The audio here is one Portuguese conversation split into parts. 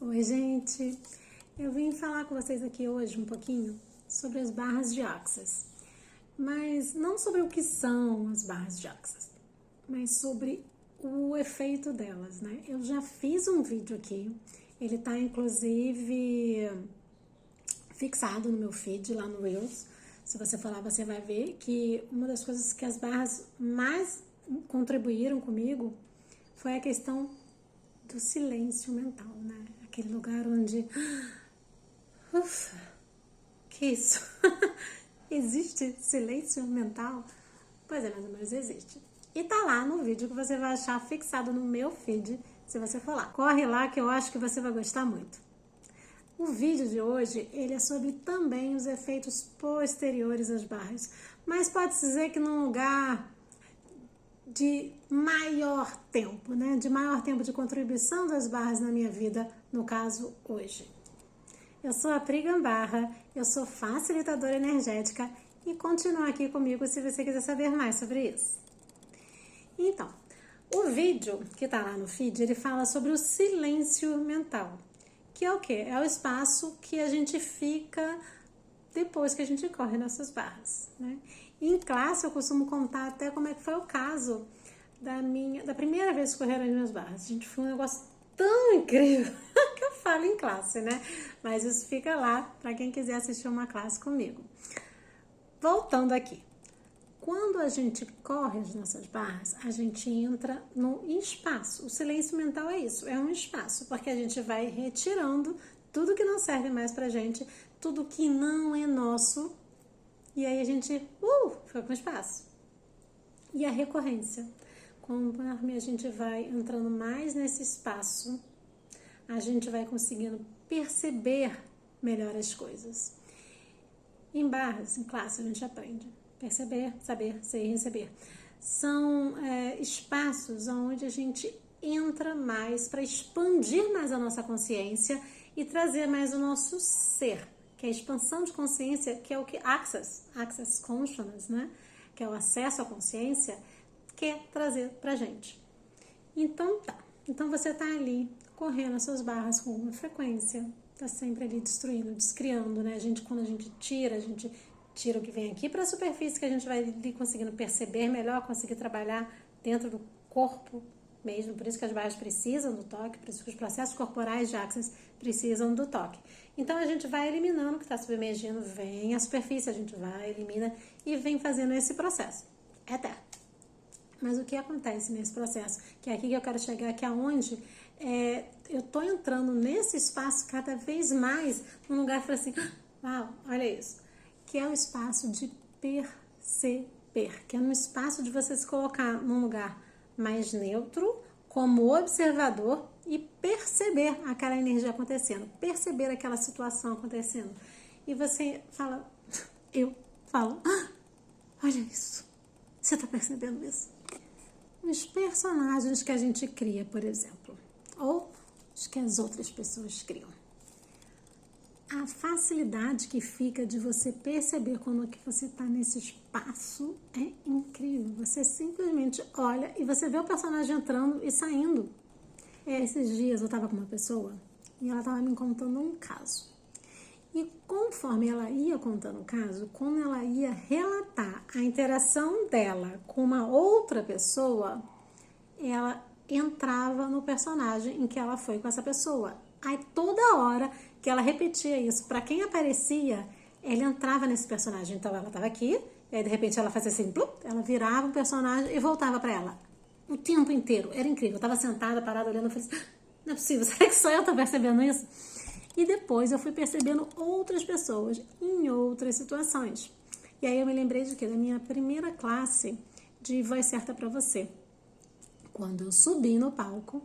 Oi, gente! Eu vim falar com vocês aqui hoje um pouquinho sobre as barras de Access, mas não sobre o que são as barras de Access, mas sobre o efeito delas, né? Eu já fiz um vídeo aqui, ele tá inclusive fixado no meu feed lá no Reels. Se você for lá, você vai ver que uma das coisas que as barras mais contribuíram comigo foi a questão do silêncio mental, né? Aquele lugar onde... Ufa, que isso? Existe silêncio mental? Pois é, mais ou menos existe. E tá lá no vídeo que você vai achar fixado no meu feed, se você for lá. Corre lá que eu acho que você vai gostar muito. O vídeo de hoje, ele é sobre também os efeitos posteriores às barras, mas pode-se dizer que num lugar de maior tempo, né? De maior tempo de contribuição das barras na minha vida, no caso, hoje. Eu sou a Pri Gambarra, eu sou facilitadora energética e continua aqui comigo se você quiser saber mais sobre isso. Então, o vídeo que tá lá no feed, ele fala sobre o silêncio mental, que é o quê? É o espaço que a gente fica depois que a gente corre nossas barras, né? Em classe eu costumo contar até como é que foi o caso da primeira vez que correram as minhas barras. Gente, foi um negócio tão incrível que eu falo em classe, né? Mas isso fica lá para quem quiser assistir uma classe comigo. Voltando aqui. Quando a gente corre as nossas barras, a gente entra no espaço. O silêncio mental é isso, é um espaço, porque a gente vai retirando tudo que não serve mais pra gente, tudo que não é nosso, e aí a gente fica com espaço. E a recorrência. Conforme a gente vai entrando mais nesse espaço, a gente vai conseguindo perceber melhor as coisas. Em barras, em classe, a gente aprende. Perceber, saber, ser e receber. São espaços onde a gente entra mais para expandir mais a nossa consciência e trazer mais o nosso ser, que é a expansão de consciência, que é o que Access Consciousness, né? Que é o acesso à consciência, quer trazer pra gente. Então tá. Então você tá ali correndo as suas barras com alguma frequência, tá sempre ali destruindo, descriando, né? Quando a gente tira o que vem aqui para a superfície, que a gente vai ali conseguindo perceber melhor, conseguir trabalhar dentro do corpo mesmo. Por isso que as barras precisam do toque, por isso que os processos corporais de Access precisam do toque. Então a gente vai eliminando o que está submergindo, vem a superfície, a gente vai, elimina e vem fazendo esse processo. É eterno. Mas o que acontece nesse processo? Que é aqui que eu quero chegar, que é onde eu tô entrando nesse espaço cada vez mais, num lugar que fala assim, uau, olha isso. Que é o espaço de perceber, que é um espaço de você se colocar num lugar mais neutro, como observador e perceber aquela energia acontecendo, perceber aquela situação acontecendo. E você fala, eu falo, olha isso, você tá percebendo isso? Os personagens que a gente cria, por exemplo, ou os que as outras pessoas criam. A facilidade que fica de você perceber quando que você está nesse espaço é incrível. Você simplesmente olha e você vê o personagem entrando e saindo. Esses dias eu estava com uma pessoa e ela estava me contando um caso. E conforme ela ia contando o caso, quando ela ia relatar a interação dela com uma outra pessoa, ela entrava no personagem em que ela foi com essa pessoa. Aí toda hora que ela repetia isso, para quem aparecia, ela entrava nesse personagem. Então ela estava aqui, e aí de repente ela fazia assim, plup, ela virava o personagem e voltava para ela. O tempo inteiro, era incrível. Eu estava sentada, parada, olhando, eu falei assim, não é possível, será que só eu estou percebendo isso? E depois eu fui percebendo outras pessoas em outras situações. E aí eu me lembrei de quê? Da minha primeira classe de Voz Certa para Você. Quando eu subi no palco,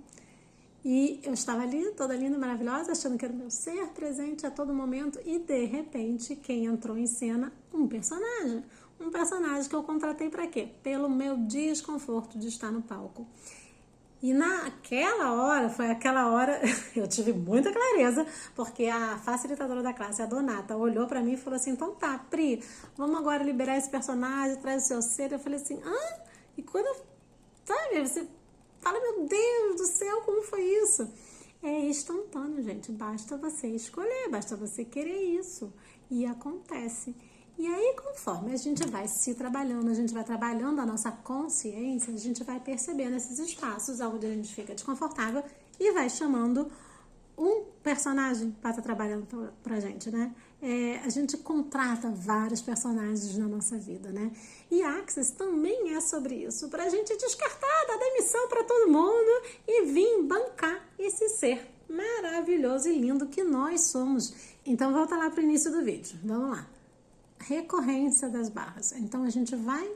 e eu estava ali, toda linda, maravilhosa, achando que era o meu ser presente a todo momento. E, de repente, quem entrou em cena? Um personagem. Um personagem que eu contratei para quê? Pelo meu desconforto de estar no palco. E naquela hora, foi aquela hora, eu tive muita clareza, porque a facilitadora da classe, a Donata, olhou para mim e falou assim, então tá, Pri, vamos agora liberar esse personagem, traz o seu ser. Eu falei assim, E quando, sabe, você fala, meu Deus do céu, como foi isso? É instantâneo, gente. Basta você escolher, basta você querer isso. E acontece. E aí, conforme a gente vai se trabalhando, a gente vai trabalhando a nossa consciência, a gente vai percebendo esses espaços onde a gente fica desconfortável e vai chamando um personagem para estar trabalhando pra gente, né? A gente contrata vários personagens na nossa vida, né? E Axis também é sobre isso, pra gente descartar, dar demissão pra todo mundo e vir bancar esse ser maravilhoso e lindo que nós somos. Então, volta lá pro início do vídeo. Vamos lá. Recorrência das barras. Então, a gente vai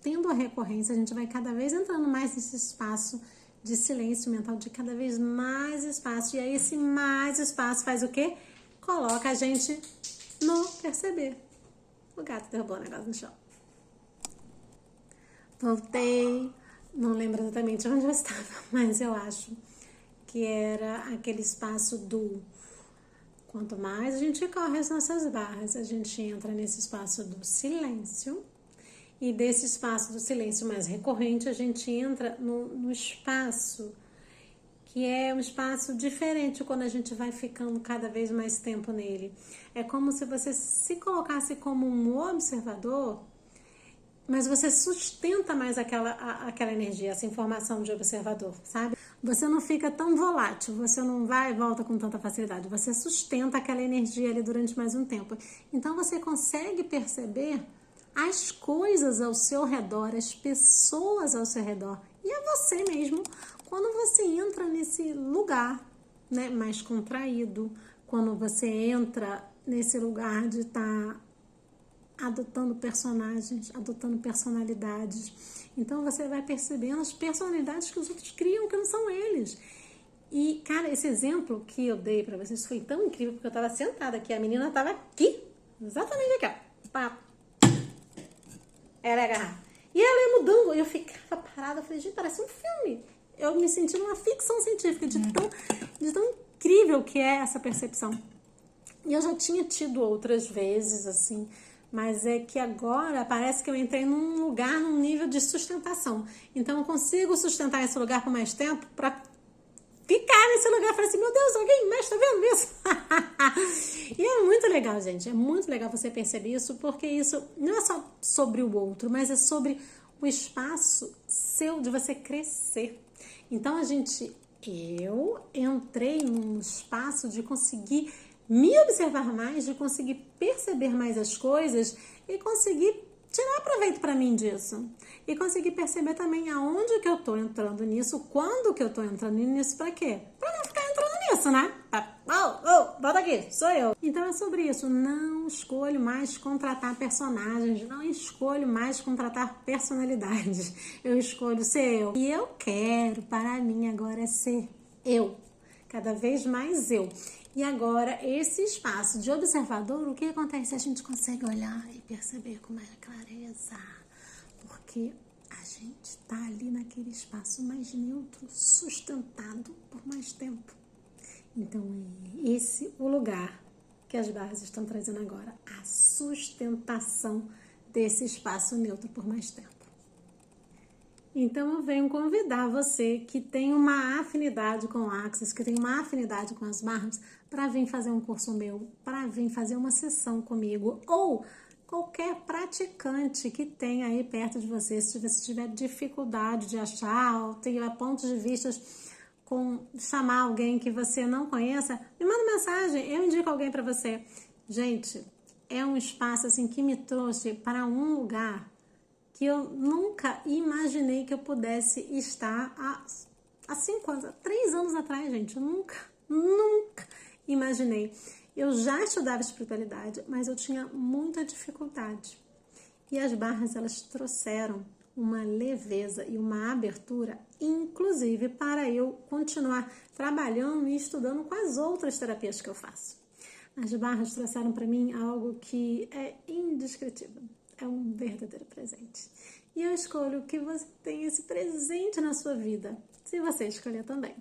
tendo a recorrência, a gente vai cada vez entrando mais nesse espaço de silêncio mental, de cada vez mais espaço. E aí, esse mais espaço faz o quê? Coloca a gente no perceber. O gato derrubou o negócio no chão. Voltei. Não lembro exatamente onde eu estava, mas eu acho que era aquele espaço do... Quanto mais a gente corre as nossas barras, a gente entra nesse espaço do silêncio. E desse espaço do silêncio mais recorrente, a gente entra no espaço que é um espaço diferente quando a gente vai ficando cada vez mais tempo nele. É como se você se colocasse como um observador, mas você sustenta mais aquela energia, essa informação de observador, sabe? Você não fica tão volátil, você não vai e volta com tanta facilidade, você sustenta aquela energia ali durante mais um tempo. Então você consegue perceber as coisas ao seu redor, as pessoas ao seu redor e a você mesmo quando você entra nesse lugar, né, mais contraído, quando você entra nesse lugar de estar adotando personagens, adotando personalidades. Então você vai percebendo as personalidades que os outros criam, que não são eles. E, cara, esse exemplo que eu dei pra vocês foi tão incrível, porque eu tava sentada aqui, a menina tava aqui, exatamente aqui, ó. Pá. Ela ia agarrar. E ela ia mudando, e eu ficava parada, eu falei, gente, parece um filme. Eu me senti numa ficção científica, de tão incrível que é essa percepção. E eu já tinha tido outras vezes, assim, mas é que agora parece que eu entrei num lugar, num nível de sustentação. Então eu consigo sustentar esse lugar por mais tempo pra ficar nesse lugar. Eu falei assim, meu Deus, alguém mais tá vendo isso? E é muito legal, gente. É muito legal você perceber isso, porque isso não é só sobre o outro, mas é sobre o espaço seu de você crescer. Então eu entrei num espaço de conseguir me observar mais, de conseguir perceber mais as coisas e conseguir tirar proveito para mim disso. E conseguir perceber também aonde que eu tô entrando nisso, quando que eu tô entrando nisso, para quê? Para não ficar entrando nisso, né? Volta aqui, sou eu. Então é sobre isso, não escolho mais contratar personagens, não escolho mais contratar personalidades. Eu escolho ser eu. E eu quero, para mim agora é ser eu. Cada vez mais eu. E agora, esse espaço de observador, o que acontece? A gente consegue olhar e perceber com mais clareza. Porque a gente está ali naquele espaço mais neutro, sustentado por mais tempo. Então, é esse o lugar que as barras estão trazendo agora. A sustentação desse espaço neutro por mais tempo. Então, eu venho convidar você que tem uma afinidade com o Axis, que tem uma afinidade com as barras, para vir fazer um curso meu, para vir fazer uma sessão comigo, ou qualquer praticante que tenha aí perto de você, se você tiver dificuldade de achar, ou tenha pontos de vista com chamar alguém que você não conheça, me manda mensagem, eu indico alguém para você. Gente, é um espaço assim que me trouxe para um lugar que eu nunca imaginei que eu pudesse estar há 5 anos, 3 anos atrás, gente. Eu nunca imaginei. Eu já estudava espiritualidade, mas eu tinha muita dificuldade. E as barras, elas trouxeram uma leveza e uma abertura, inclusive para eu continuar trabalhando e estudando com as outras terapias que eu faço. As barras trouxeram para mim algo que é indescritível. É um verdadeiro presente. E eu escolho que você tenha esse presente na sua vida, se você escolher também.